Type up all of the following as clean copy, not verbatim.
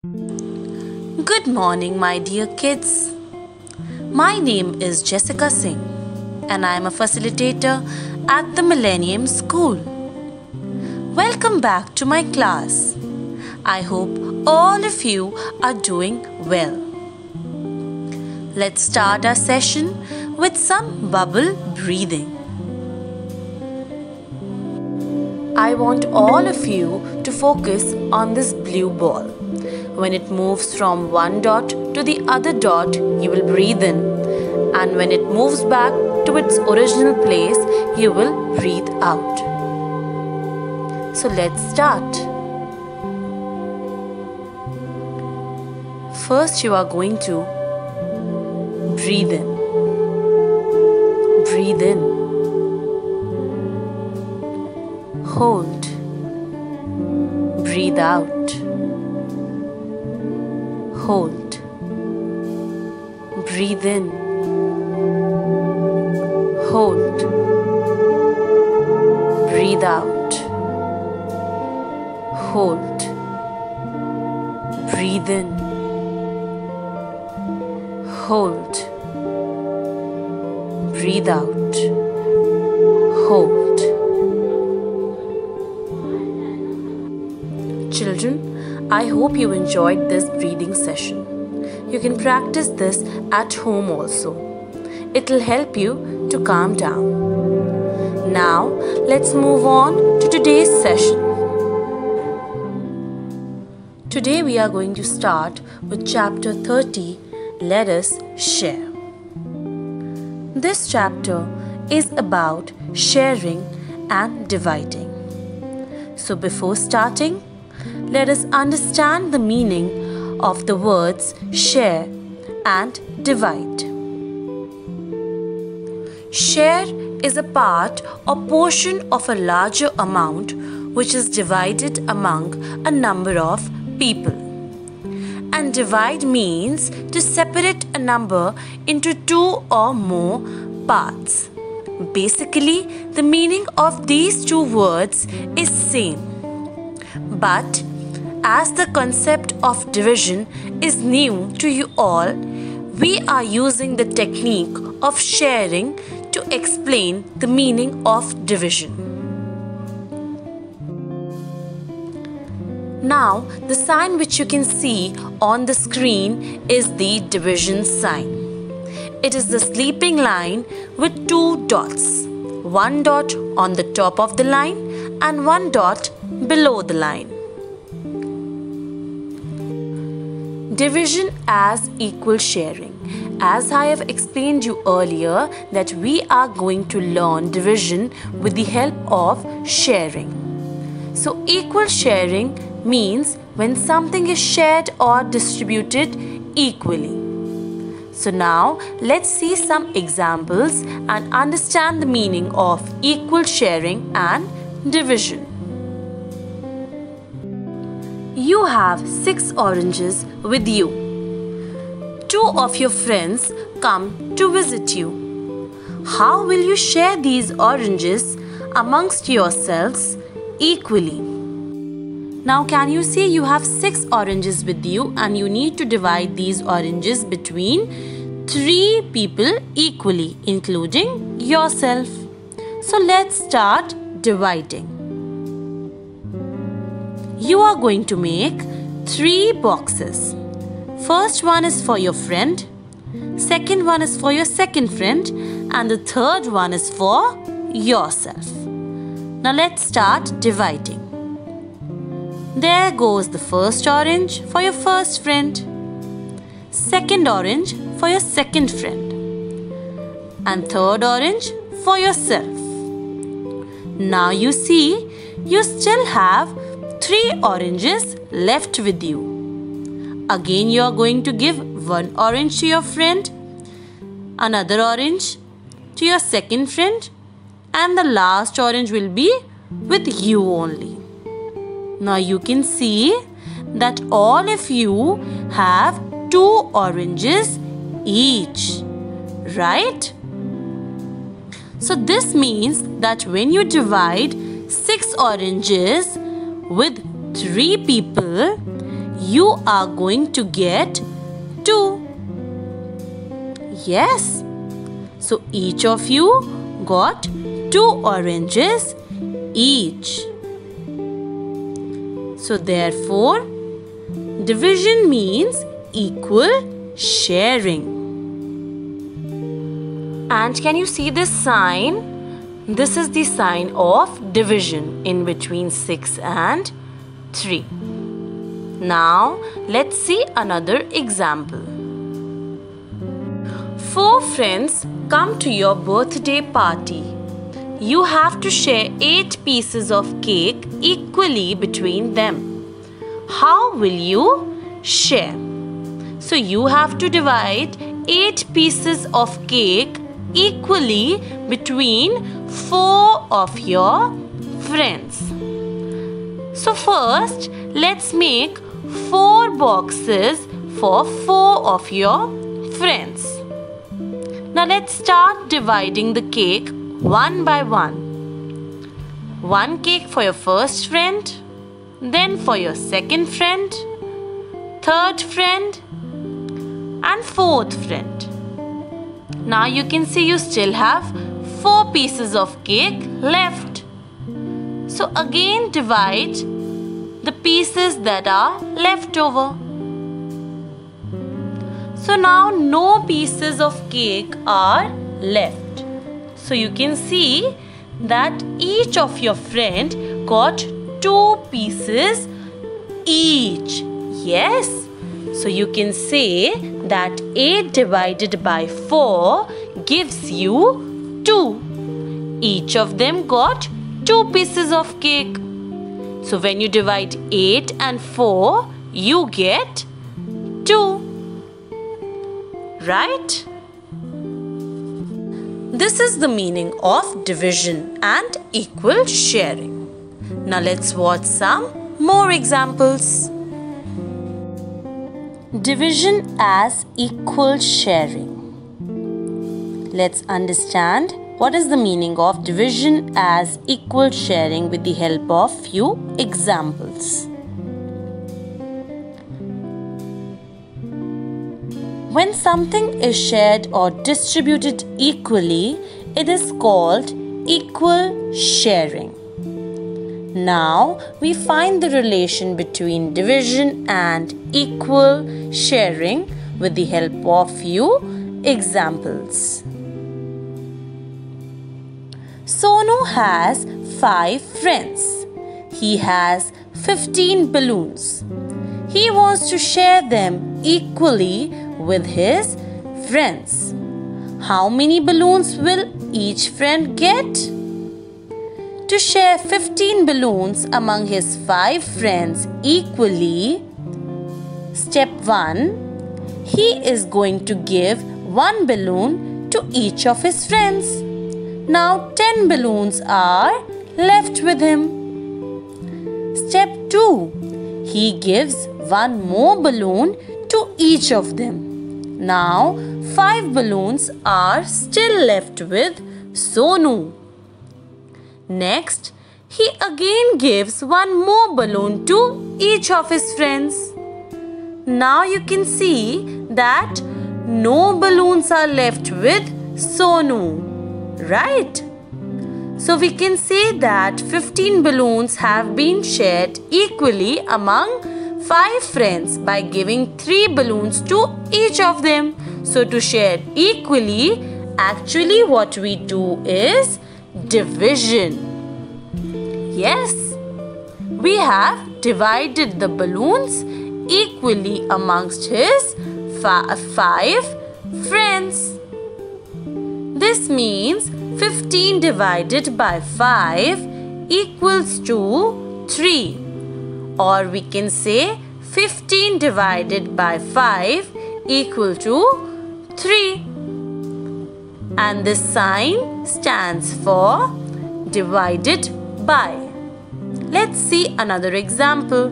Good morning, my dear kids. My name is Jessica Singh, and I am a facilitator at the Millennium School. Welcome back to my class. I hope all of you are doing well. Let's start our session with some bubble breathing. I want all of you to focus on this blue ball. When it moves from one dot to the other dot, you will breathe in, and when it moves back to its original place, you will breathe out. So let's start. First, you are going to breathe in. Breathe in. Hold. Breathe out. Hold. Breathe in. Hold. Breathe out. Hold. Breathe in. Hold. Breathe out. Hold. Children, I hope you enjoyed this breathing session. You can practice this at home also. It will help you to calm down. Now, let's move on to today's session. Today we are going to start with chapter 30, Let Us Share. This chapter is about sharing and dividing. So before starting, let us understand the meaning of the words share and divide. Share is a part or portion of a larger amount which is divided among a number of people. And divide means to separate a number into two or more parts. Basically, the meaning of these two words is same. But as the concept of division is new to you all, we are using the technique of sharing to explain the meaning of division. Now, the sign which you can see on the screen is the division sign. It is the sleeping line with two dots. One dot on the top of the line and one dot below the line. Division as equal sharing. As I have explained you earlier that we are going to learn division with the help of sharing. So equal sharing means when something is shared or distributed equally. So now let's see some examples and understand the meaning of equal sharing and division. You have 6 oranges with you. 2 of your friends come to visit you. How will you share these oranges amongst yourselves equally? Now can you see you have 6 oranges with you and you need to divide these oranges between 3 people equally, including yourself. So let's start dividing. You are going to make 3 boxes. First one is for your friend, second one is for your second friend, and the third one is for yourself. Now let's start dividing. There goes the first orange for your first friend, second orange for your second friend, and third orange for yourself. Now you see, you still have 3 oranges left with you. Again you are going to give 1 orange to your friend, another orange to your second friend, and the last orange will be with you only. Now you can see that all of you have 2 oranges each, right? So this means that when you divide 6 oranges with 3 people, you are going to get 2. Yes. So each of you got 2 oranges each. So therefore, division means equal sharing. And can you see this sign? This is the sign of division in between 6 and 3. Now let's see another example. 4 friends come to your birthday party. You have to share 8 pieces of cake equally between them. How will you share? So you have to divide 8 pieces of cake equally between 4 of your friends. So first, let's make 4 boxes for 4 of your friends. Now let's start dividing the cake one by one. 1 cake for your first friend, then for your second friend, third friend, and fourth friend. Now you can see you still have 4 pieces of cake left. So again divide the pieces that are left over. So now no pieces of cake are left. So you can see that each of your friend got 2 pieces each. Yes. So you can say that 8 divided by 4 gives you 2. Each of them got 2 pieces of cake. So when you divide 8 and 4, you get 2. Right? This is the meaning of division and equal sharing. Now let's watch some more examples. Division as equal sharing. Let's understand what is the meaning of division as equal sharing with the help of few examples. When something is shared or distributed equally, it is called equal sharing. Now we find the relation between division and equal sharing with the help of few examples. Sonu has 5 friends. He has 15 balloons. He wants to share them equally with his friends. How many balloons will each friend get? To share 15 balloons among his 5 friends equally, step 1, he is going to give 1 balloon to each of his friends. Now 10 balloons are left with him. Step 2, he gives 1 more balloon to each of them. Now 5 balloons are still left with Sonu. Next, he again gives 1 more balloon to each of his friends. Now you can see that no balloons are left with Sonu, right? So we can say that 15 balloons have been shared equally among 5 friends by giving 3 balloons to each of them. So to share equally, actually what we do is division. Yes, we have divided the balloons equally amongst his 5 friends. This means 15 divided by 5 equals to 3. Or we can say 15 divided by 5 equal to 3. And this sign stands for divided by. Let's see another example.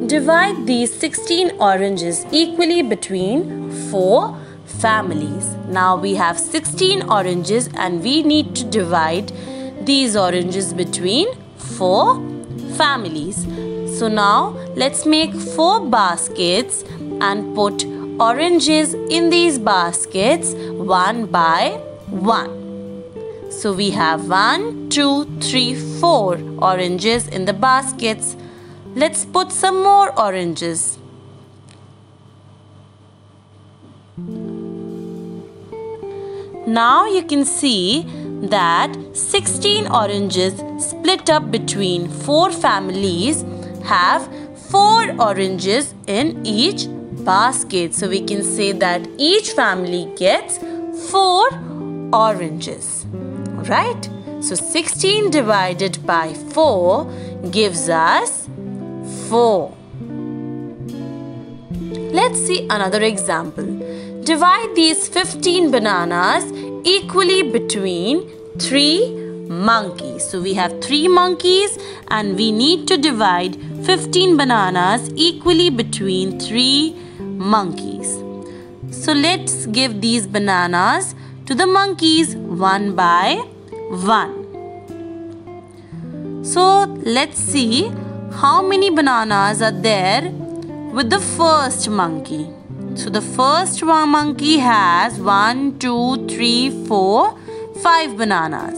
Divide these 16 oranges equally between 4 families. Now we have 16 oranges and we need to divide these oranges between 4 families. So now let's make 4 baskets and put oranges in these baskets one by one. So we have 1, 2, 3, 4 oranges in the baskets. Let's put some more oranges. Now you can see that 16 oranges split up between 4 families have 4 oranges in each basket. So we can say that each family gets 4 oranges. Right? So 16 divided by 4 gives us 4. Let's see another example. Divide these 15 bananas equally between 3 monkeys. So we have 3 monkeys and we need to divide 15 bananas equally between 3 monkeys. So let's give these bananas to the monkeys one by one. So let's see how many bananas are there with the first monkey. So the first one monkey has 1, 2, 3, 4, 5 bananas.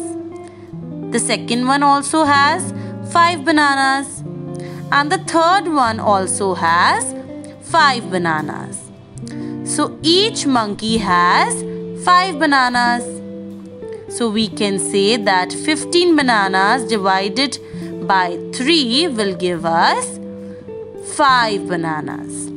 The second one also has 5 bananas. And the third one also has 5 bananas. So each monkey has 5 bananas. So we can say that 15 bananas divided by 3 will give us 5 bananas.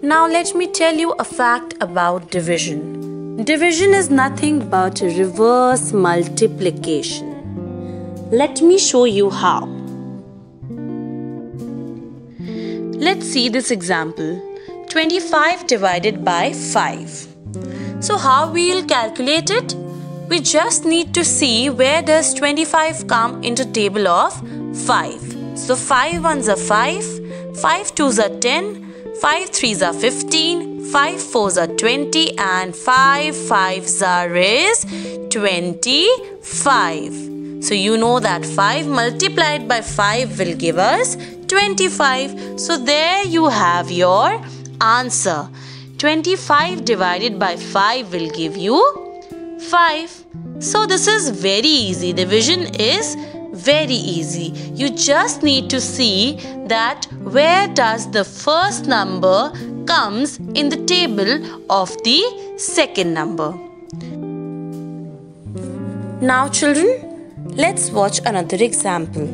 Now let me tell you a fact about division. Division is nothing but reverse multiplication. Let me show you how. Let's see this example. 25 divided by 5. So how we will calculate it? We just need to see where does 25 come into table of 5. So 5 ones are 5, 5 twos are 10, 5 threes are 15, 5 fours are 20 and 5 fives are is 25. So you know that 5 multiplied by 5 will give us 25. So there you have your answer. 25 divided by 5 will give you 5. So this is very easy. Division is very easy. You just need to see that where does the first number comes in the table of the second number. Now children, let's watch another example.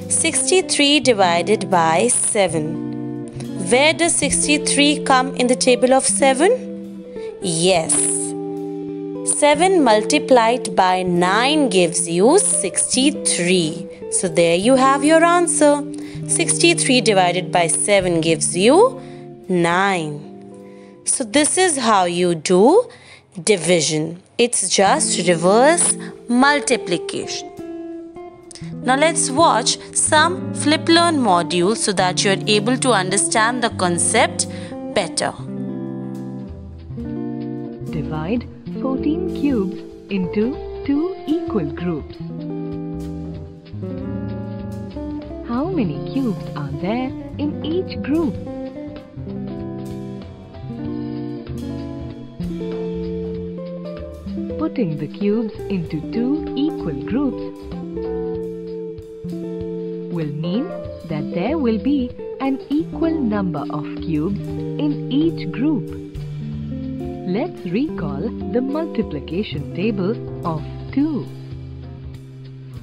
63 divided by 7. Where does 63 come in the table of 7? Yes. 7 multiplied by 9 gives you 63. So there you have your answer. 63 divided by 7 gives you 9. So this is how you do division. It's just reverse multiplication. Now let's watch some Flip Learn modules so that you're able to understand the concept better. Divide 14 cubes into 2 equal groups. How many cubes are there in each group? Putting the cubes into 2 equal groups will mean that there will be an equal number of cubes in each group. Let's recall the multiplication table of 2.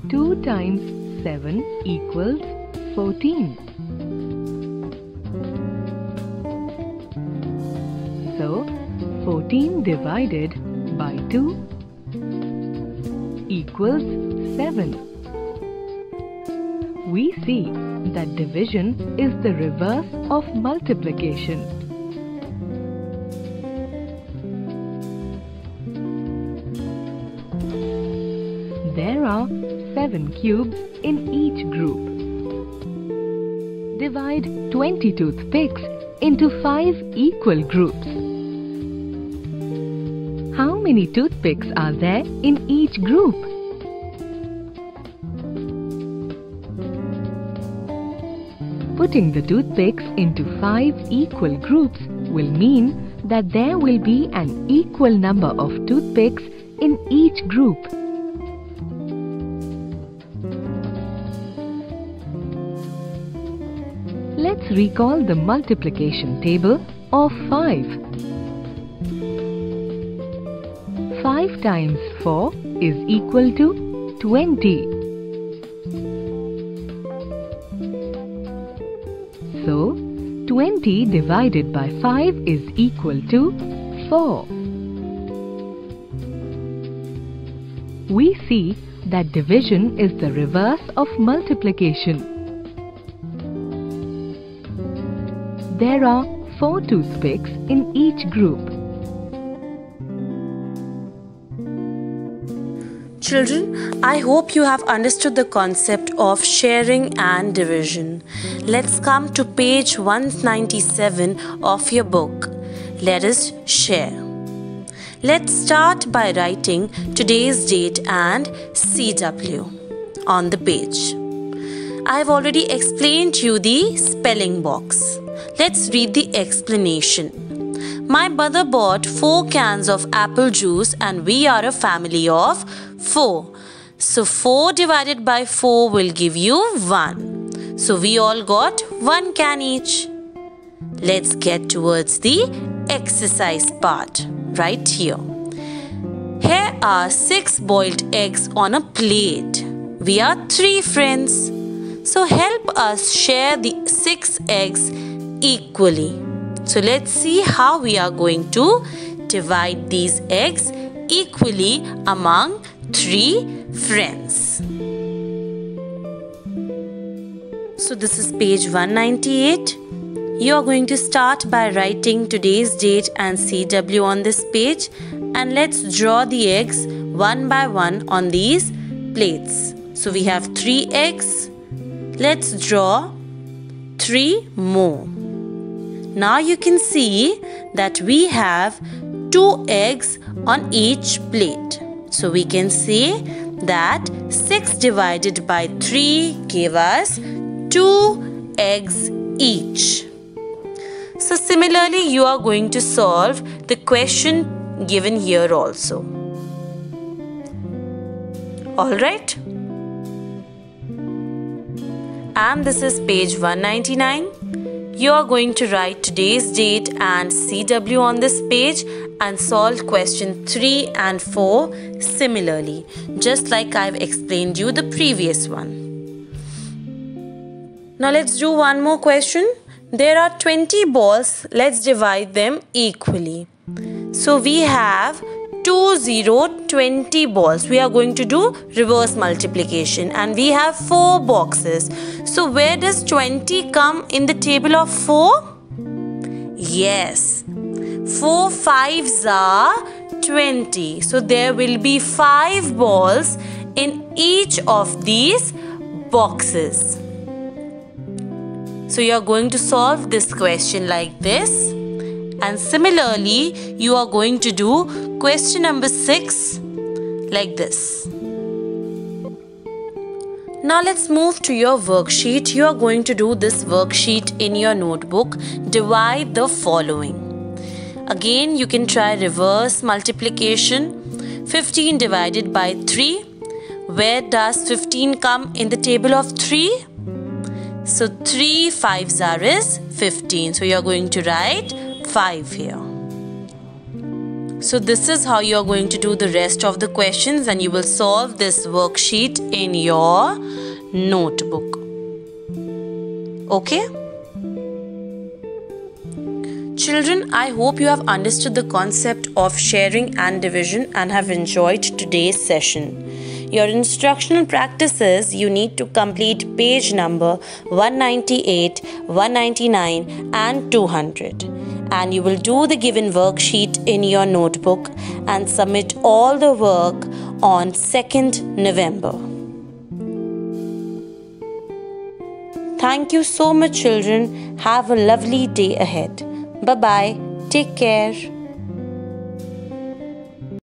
2 times 7 equals 14. So, 14 divided by 2 equals 7. We see that division is the reverse of multiplication. There are 7 cubes in each group. Divide 20 toothpicks into 5 equal groups. How many toothpicks are there in each group? Putting the toothpicks into 5 equal groups will mean that there will be an equal number of toothpicks in each group. Let's recall the multiplication table of 5. 5 times 4 is equal to 20. So, 20 divided by 5 is equal to 4. We see that division is the reverse of multiplication. There are 4 toothpicks in each group. Children, I hope you have understood the concept of sharing and division. Let's come to page 197 of your book. Let us share. Let's start by writing today's date and CW on the page. I've already explained to you the spelling box. Let's read the explanation. My mother bought 4 cans of apple juice and we are a family of 4. So 4 divided by 4 will give you 1. So we all got 1 can each. Let's get towards the exercise part right here. Here are 6 boiled eggs on a plate. We are 3 friends. So help us share the 6 eggs equally. So let's see how we are going to divide these eggs equally among 3 friends. So this is page 198. You are going to start by writing today's date and CW on this page, and let's draw the eggs one by one on these plates. So we have 3 eggs. Let's draw 3 more. Now you can see that we have 2 eggs on each plate. So we can say that 6 divided by 3 gave us 2 eggs each. So similarly, you are going to solve the question given here also. Alright? And this is page 199. You are going to write today's date and CW on this page and solve question 3 and 4 similarly, just like I've explained you the previous one. Now let's do one more question. There are 20 balls. Let's divide them equally. So we have 20 balls. We are going to do reverse multiplication and we have 4 boxes. So where does 20 come in the table of 4? Yes. 4 5s are 20. So there will be 5 balls in each of these boxes. So you are going to solve this question like this. And similarly, you are going to do question number 6 like this. Now let's move to your worksheet. You are going to do this worksheet in your notebook. Divide the following. Again, you can try reverse multiplication. 15 divided by 3. Where does 15 come in the table of 3? So 3 5s are is 15. So you are going to write 5 here. So this is how you are going to do the rest of the questions and you will solve this worksheet in your notebook. Okay? Children, I hope you have understood the concept of sharing and division and have enjoyed today's session. Your instructional practices, you need to complete page number 198, 199 and 200. And you will do the given worksheet in your notebook and submit all the work on 2nd November. Thank you so much, children. Have a lovely day ahead. Bye-bye. Take care.